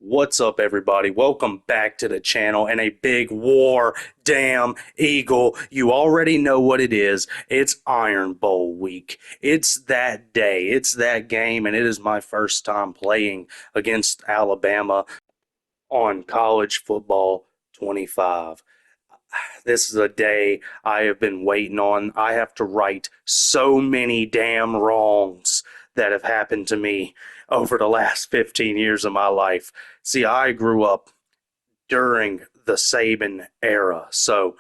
What's up, everybody? Welcome back to the channel and a big war damn eagle. You already know what it is. It's Iron Bowl week. It's that day. It's that game, and it is my first time playing against Alabama on College Football 25. This is a day I have been waiting on. I have to right so many damn wrongs that have happened to me over the last 15 years of my life. See, I grew up during the Saban era. So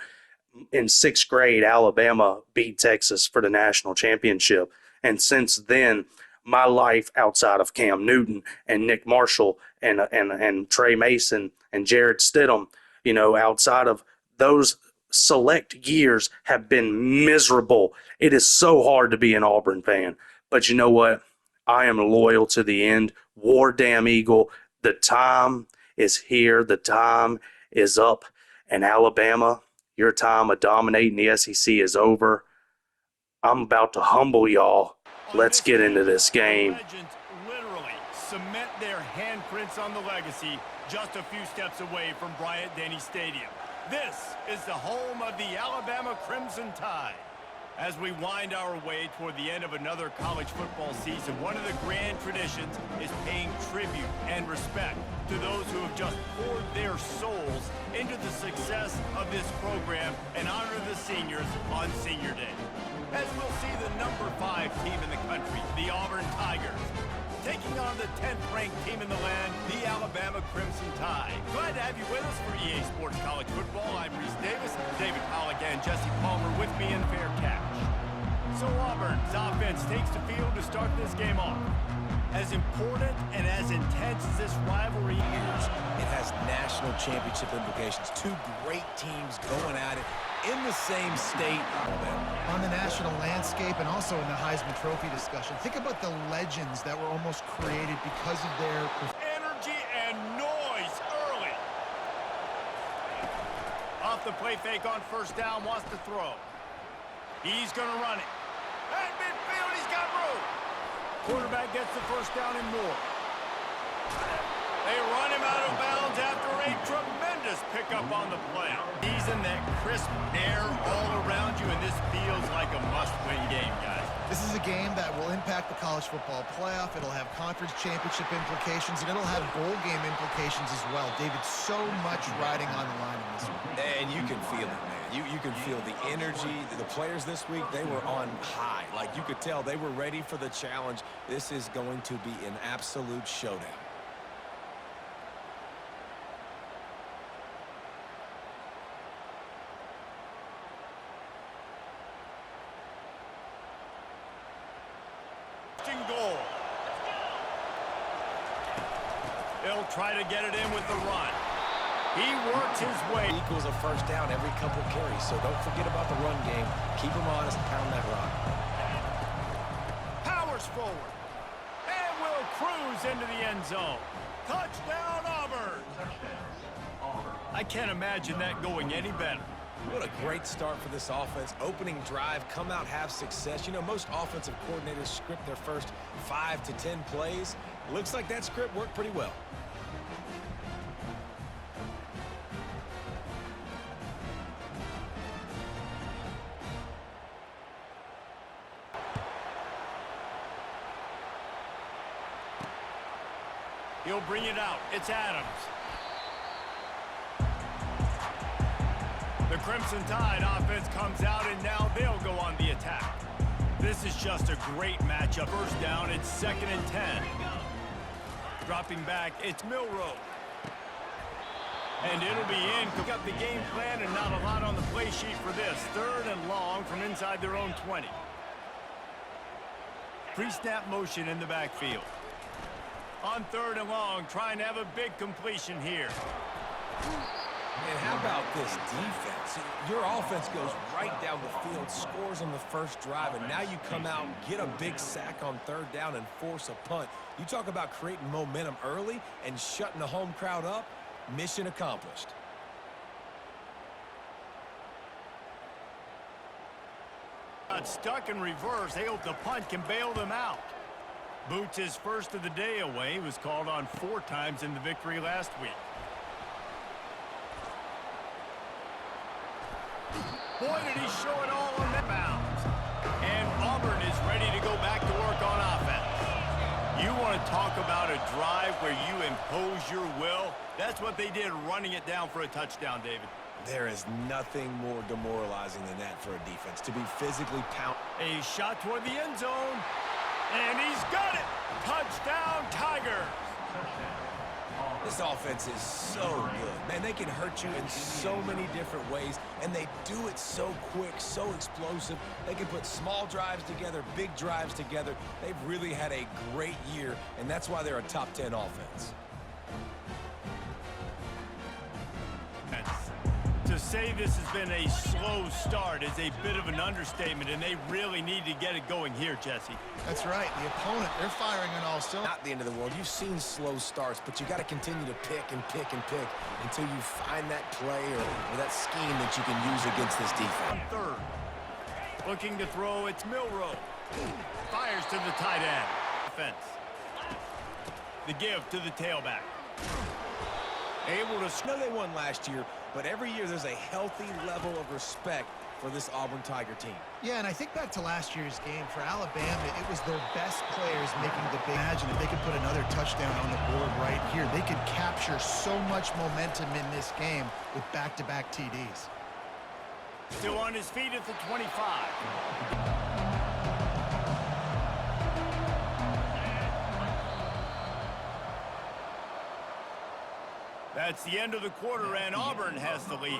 in sixth grade, Alabama beat Texas for the national championship. And since then, my life outside of Cam Newton and Nick Marshall and Trey Mason and Jared Stidham, outside of those select years have been miserable. It is so hard to be an Auburn fan. But you know what? I am loyal to the end. War damn Eagle. The time is here. The time is up. And Alabama, your time of dominating the SEC is over. I'm about to humble y'all. Let's get into this game. Legends literally cement their handprints on the legacy just a few steps away from Bryant-Denny Stadium. This is the home of the Alabama Crimson Tide. As we wind our way toward the end of another college football season, one of the grand traditions is paying tribute and respect to those who have just poured their souls into the success of this program and honor the seniors on Senior Day. As we'll see the number 5 team in the country, the Auburn Tigers, taking on the 10th-ranked team in the land, the Alabama Crimson Tide. Glad to have you with us for EA Sports College Football. I'm Reese Davis, David Pollack, and Jesse Palmer with me in fair catch. So Auburn's offense takes the field to start this game off. As important and as intense as this rivalry is, it has national championship implications. Two great teams going at it in the same state. On the national landscape and also in the Heisman Trophy discussion. Think about the legends that were almost created because of their energy and noise early. Off the play fake on first down, wants to throw. He's going to run it. At midfield, he's got room. Quarterback gets the first down and more. They run him out of bounds after a tremendous pickup on the play. He's in that crisp air all around you, and this feels like a must-win game, guys. This is a game that will impact the college football playoff. It'll have conference championship implications, and it'll have bowl game implications as well. David, so much riding on the line in this one. And you can feel it, man. You can feel the energy. The players this week, they were on high. Like, you could tell they were ready for the challenge. This is going to be an absolute showdown. Goal. He'll try to get it in with the run. He works his way. Equals a first down every couple carries, so don't forget about the run game. Keep him honest, pound that rock. Powers forward. And will cruise into the end zone. Touchdown, Auburn. I can't imagine that going any better. What a great start for this offense. Opening drive, come out, have success. You know, most offensive coordinators script their first 5 to 10 plays. Looks like that script worked pretty well. He'll bring it out. It's Adams. The Crimson Tide offense comes out, and now they'll go on the attack. This is just a great matchup. First down, it's 2nd and 10. Dropping back, it's Milroe. And it'll be in. Pick up the game plan and not a lot on the play sheet for this. 3rd and long from inside their own 20. Pre-snap motion in the backfield. On 3rd and long, trying to have a big completion here. And how about this defense? Your offense goes right down the field, scores on the first drive, and now you come out, get a big sack on 3rd down, and force a punt. You talk about creating momentum early and shutting the home crowd up. Mission accomplished. Got stuck in reverse. They hope the punt can bail them out. Boots' first of the day away. He was called on 4 times in the victory last week. Boy, did he show it all on that bounce. And Auburn is ready to go back to work on offense. You want to talk about a drive where you impose your will? That's what they did, running it down for a touchdown, David. There is nothing more demoralizing than that for a defense, to be physically pounded. A shot toward the end zone, and he's got it! Touchdown, Tigers! This offense is so good. Man, they can hurt you in so many different ways, and they do it so quick, so explosive. They can put small drives together, big drives together. They've really had a great year, and that's why they're a top 10 offense. To say this has been a slow start is a bit of an understatement, and they really need to get it going here, Jesse. That's right. The opponent, they're firing on all cylinders. Not the end of the world. You've seen slow starts, but you got to continue to pick and pick and pick until you find that play or that scheme that you can use against this defense. Third. Looking to throw, it's Milrow. Fires to the tight end. Defense. The give to the tailback. Able to... I know they won last year, but every year there's a healthy level of respect for this Auburn Tiger team. Yeah, and I think back to last year's game. For Alabama, it was their best players making the big... Imagine if they could put another touchdown on the board right here. They could capture so much momentum in this game with back-to-back TDs. Still on his feet at the 25. That's the end of the quarter, and Auburn has the lead.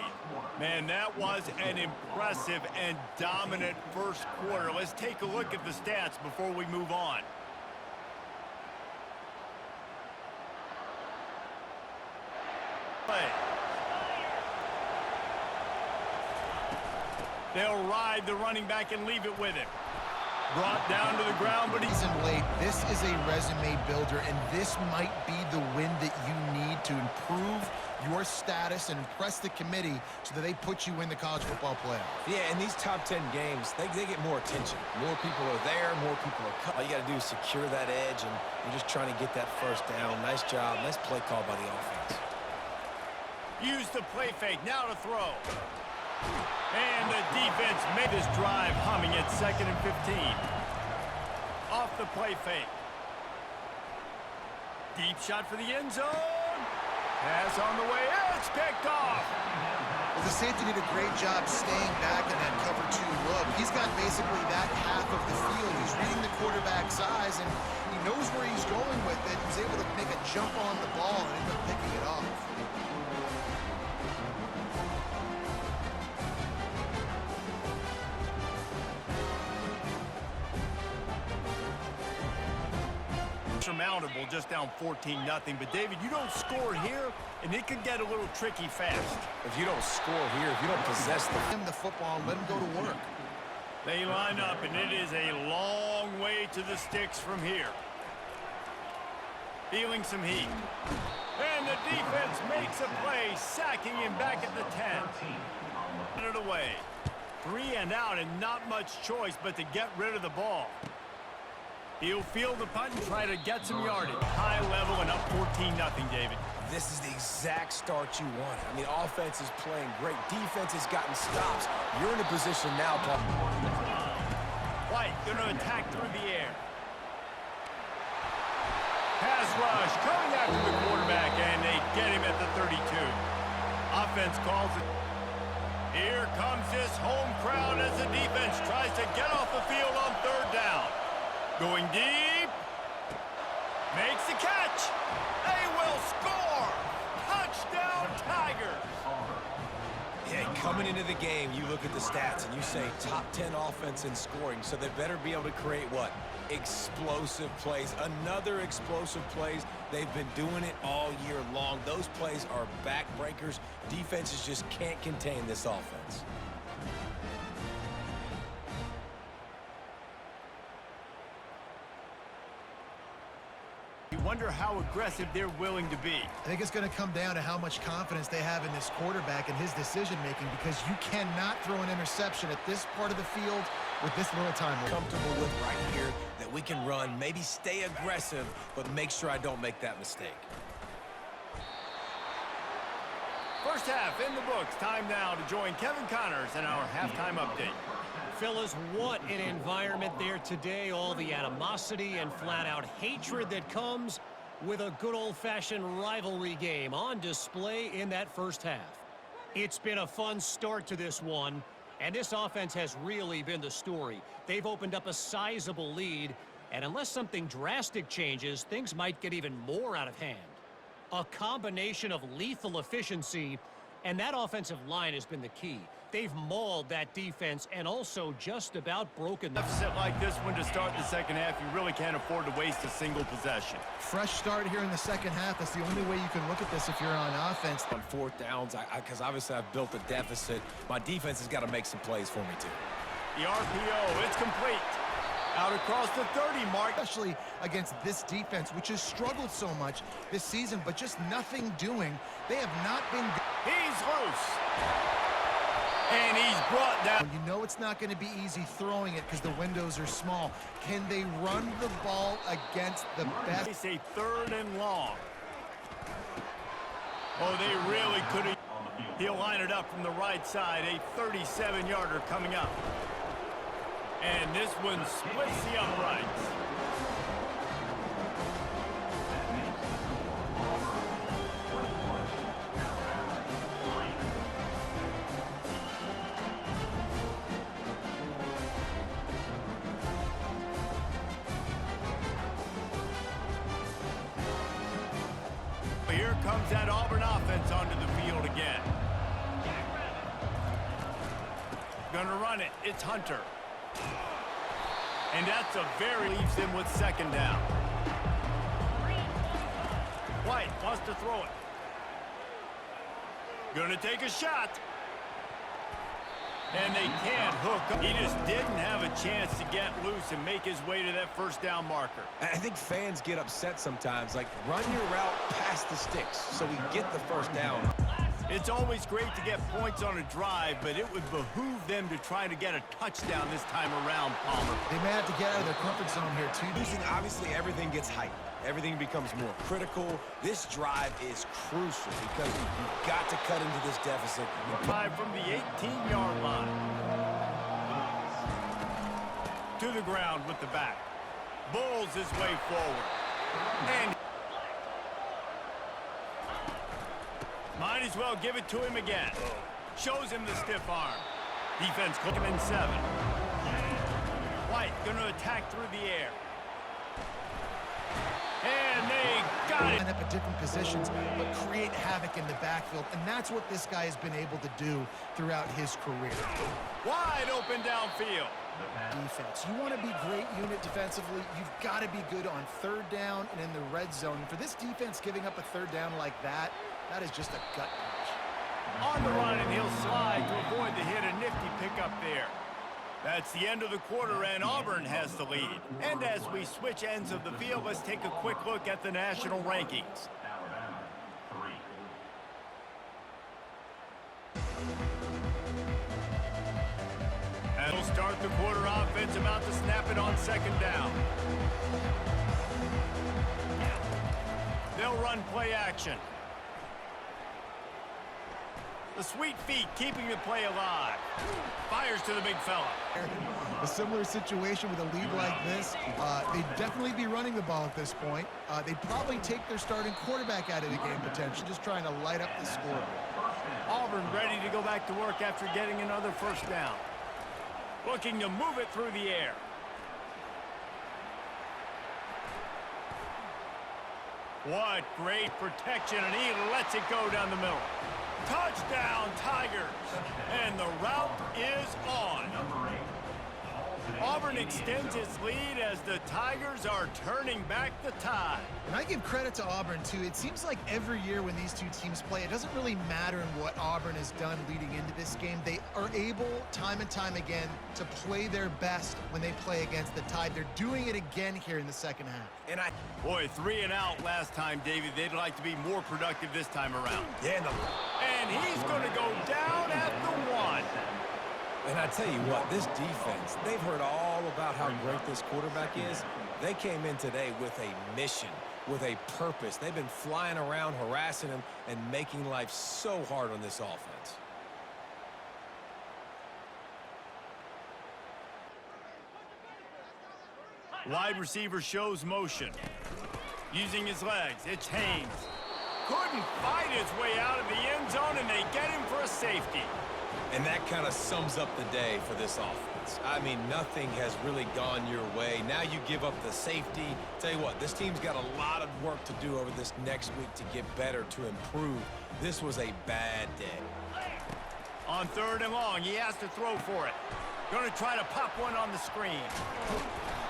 Man, that was an impressive and dominant first quarter. Let's take a look at the stats before we move on. Play. They'll ride the running back and leave it with him. Brought down to the ground, but he's... Late. This is a resume builder, and this might be the win that you need to improve your status and impress the committee so that they put you in the college football playoff. Yeah, in these top 10 games, they get more attention. More people are there, more people are cut. All you got to do is secure that edge, and you're just trying to get that first down. Nice job. Nice play call by the offense. Use the play fake. Now to throw. And the defense made this drive humming at 2nd and 15. Off the play fake. Deep shot for the end zone. Pass on the way. It's picked off. Well, the safety did a great job staying back in that cover 2 look. He's got basically that half of the field. He's reading the quarterback's eyes, and he knows where he's going with it. He's able to make a jump on the ball and end up picking it off. Surmountable, just down 14-0. But David, you don't score here, and it could get a little tricky fast. If you don't score here, if you don't possess The football and let him go to work. They line up, and it is a long way to the sticks from here. Feeling some heat. And the defense makes a play, sacking him back at the 10. Put it away. 3 and out, and not much choice but to get rid of the ball. He'll field the punt and try to get some yardage. High level and up 14-0, David. This is the exact start you want. I mean, offense is playing great. Defense has gotten stops. You're in a position now, Paul. White going to attack through the air. Pass rush coming after the quarterback, and they get him at the 32. Offense calls it. Here comes this home crowd as the defense tries to get off the field on 3rd down. Going deep. Makes the catch. They will score. Touchdown, Tigers. Yeah, coming into the game, you look at the stats and you say top 10 offense in scoring, so they better be able to create what? Explosive plays. Another explosive plays. They've been doing it all year long. Those plays are backbreakers. Defenses just can't contain this offense. You wonder how aggressive they're willing to be. I think it's going to come down to how much confidence they have in this quarterback and his decision-making, because you cannot throw an interception at this part of the field with this little time. Comfortable with right here that we can run, maybe stay aggressive, but make sure I don't make that mistake. First half in the books. Time now to join Kevin Connors in our halftime update. Fellas, what an environment there today. All the animosity and flat-out hatred that comes with a good old-fashioned rivalry game on display in that first half. It's been a fun start to this one, and this offense has really been the story. They've opened up a sizable lead, and unless something drastic changes, things might get even more out of hand. A combination of lethal efficiency, and that offensive line has been the key. They've mauled that defense and also just about broken them. Deficit like this one to start the second half, you really can't afford to waste a single possession. Fresh start here in the second half. That's the only way you can look at this if you're on offense. On fourth downs, because obviously I've built a deficit, my defense has got to make some plays for me too. The RPO, it's complete. Out across the 30 mark. Especially against this defense, which has struggled so much this season, but just nothing doing. They have not been good. He's loose. And he's brought down. You know it's not going to be easy throwing it because the windows are small. Can they run the ball against the best? They say 3rd and long. Oh, they really could have. He'll line it up from the right side. A 37-yarder coming up. And this one splits the uprights. Here comes that Auburn offense onto the field again. Gonna run it. It's Hunter. And that's a very leaves him with 2nd down. White wants to throw it. Gonna take a shot. And they can't hook up. He just didn't have a chance to get loose and make his way to that 1st down marker. I think fans get upset sometimes, like run your route past the sticks so we get the 1st down. It's always great to get points on a drive, but it would behoove them to try to get a touchdown this time around, Palmer. They may have to get out of their comfort zone here, too. Losing, obviously, everything gets heightened. Everything becomes more critical. This drive is crucial because you've got to cut into this deficit. Drive from the 18-yard line. To the ground with the back. Bulls his way forward. And might as well give it to him again. Shows him the stiff arm. Defense cooking in 7. White gonna attack through the air. And they got it. Line up at different positions, but create havoc in the backfield, and that's what this guy has been able to do throughout his career. Wide open downfield. Defense. You want to be great unit defensively, you've got to be good on 3rd down and in the red zone. For this defense, giving up a 3rd down like that, that is just a gut punch. On the run, and he'll slide to avoid the hit. A nifty pickup there. That's the end of the quarter, and Auburn has the lead. And as we switch ends of the field, let's take a quick look at the national rankings. And we'll start the quarter offense, about to snap it on 2nd down. They'll run play action. The sweet feet keeping the play alive. Fires to the big fella. A similar situation with a lead like this, they'd definitely be running the ball at this point. They'd probably take their starting quarterback out of the game potentially, just trying to light up the score. Auburn ready to go back to work after getting another 1st down. Looking to move it through the air. What great protection, and he lets it go down the middle. Touchdown, Tigers! And the route is on. Auburn extends its lead as the Tigers are turning back the tide. And I give credit to Auburn, too. It seems like every year when these two teams play, it doesn't really matter what Auburn has done leading into this game. They are able, time and time again, to play their best when they play against the Tide. They're doing it again here in the second half. And Boy, 3 and out last time, David. They'd like to be more productive this time around. yeah, And he's going to go down at the 1. And I tell you what, this defense, they've heard all about how great this quarterback is. They came in today with a mission, with a purpose. They've been flying around, harassing him, and making life so hard on this offense. Wide receiver shows motion. Using his legs, it's Haynes. Couldn't fight his way out of the end zone, and they get him for a safety. And that kind of sums up the day for this offense. I mean, nothing has really gone your way. Now you give up the safety. Tell you what, this team's got a lot of work to do over this next week to get better, to improve. This was a bad day. On 3rd and long, he has to throw for it. Going to try to pop one on the screen.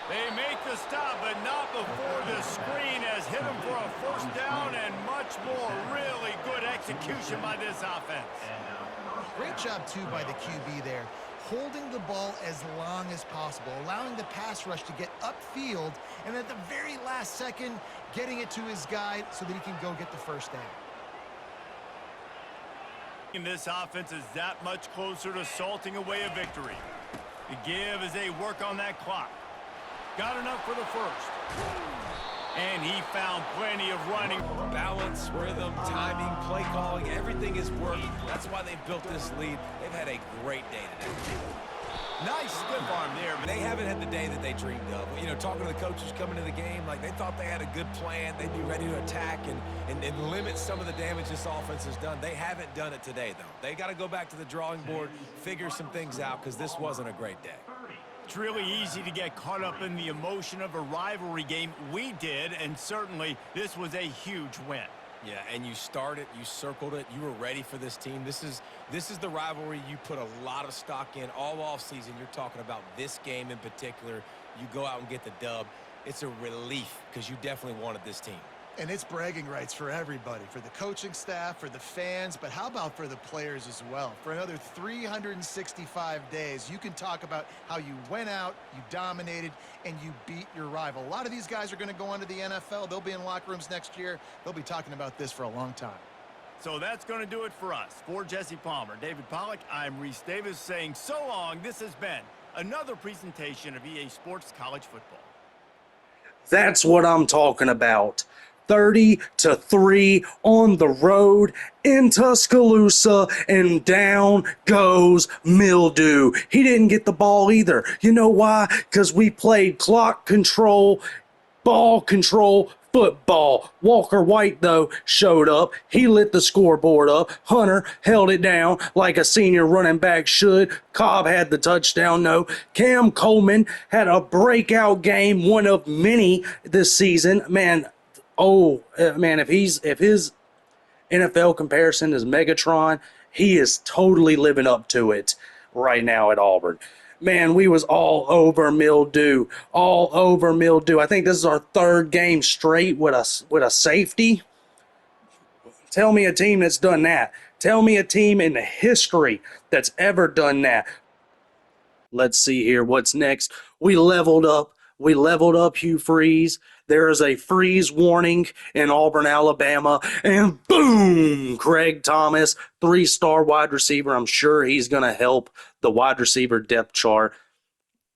They make the stop, but not before the screen has hit him for a 1st down and much more. Really good execution by this offense. Great job, too, by the QB there, holding the ball as long as possible, allowing the pass rush to get upfield, and at the very last second, getting it to his guy so that he can go get the 1st down. And this offense is that much closer to salting away a victory. The give as they work on that clock. Got enough for the 1st. And he found plenty of running. Balance, rhythm, timing, play calling, everything has worked. That's why they've built this lead. They've had a great day today. Nice stiff arm there. They haven't had the day that they dreamed of. You know, talking to the coaches coming to the game, like they thought they had a good plan. They'd be ready to attack and limit some of the damage this offense has done. They haven't done it today, though. They got to go back to the drawing board, figure some things out, because this wasn't a great day. It's really easy to get caught up in the emotion of a rivalry game. We did, and certainly this was a huge win. Yeah, and you started, you circled it, you were ready for this team. This is the rivalry you put a lot of stock in all offseason. You're talking about this game in particular. You go out and get the dub. It's a relief because you definitely wanted this team. And it's bragging rights for everybody, for the coaching staff, for the fans, but how about for the players as well? For another 365 days, you can talk about how you went out, you dominated, and you beat your rival. A lot of these guys are going to go on to the NFL. They'll be in locker rooms next year. They'll be talking about this for a long time. So that's going to do it for us. For Jesse Palmer, David Pollack, I'm Reese Davis saying so long. This has been another presentation of EA Sports College Football. That's what I'm talking about. 30-3 on the road in Tuscaloosa, and down goes Mildew. He didn't get the ball either. You know why? Because we played clock control, ball control, football. Walker White, though, showed up. He lit the scoreboard up. Hunter held it down like a senior running back should. Cobb had the touchdown, no. Cam Coleman had a breakout game, one of many this season. Man, if his NFL comparison is Megatron, he is totally living up to it right now at Auburn. Man, we was all over Mildew. I think this is our 3rd game straight with a safety. Tell me a team that's done that. Tell me a team in the history that's ever done that. Let's see here. What's next? We leveled up. Hugh Freeze. There is a freeze warning in Auburn, Alabama, and boom, Craig Thomas, 3-star wide receiver. I'm sure he's going to help the wide receiver depth chart.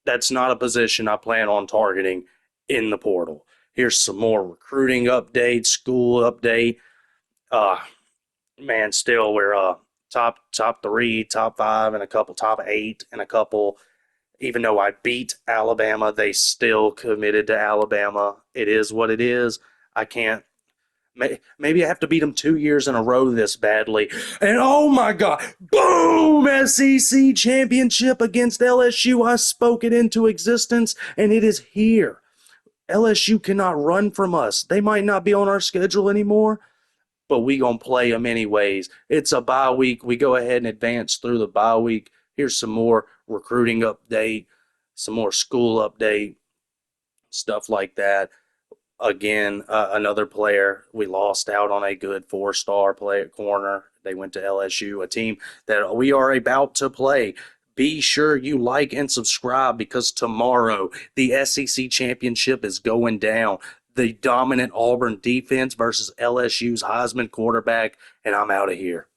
That's not a position I plan on targeting in the portal. Here's some more recruiting updates, school update. Still we're top 3, top 5, and a couple top 8, and a couple. Even though I beat Alabama, they still committed to Alabama. It is what it is. I can't. Maybe I have to beat them 2 years in a row this badly. And oh my God, boom! SEC championship against LSU. I spoke it into existence, and it is here. LSU cannot run from us. They might not be on our schedule anymore, but we gonna play them anyways. It's a bye week. We go ahead and advance through the bye week. Here's some more recruiting update, some more school update, stuff like that. Again, another player, we lost out on a good 4-star play at corner. They went to LSU, a team that we are about to play. Be sure you like and subscribe because tomorrow the SEC championship is going down. The dominant Auburn defense versus LSU's Heisman quarterback, and I'm out of here.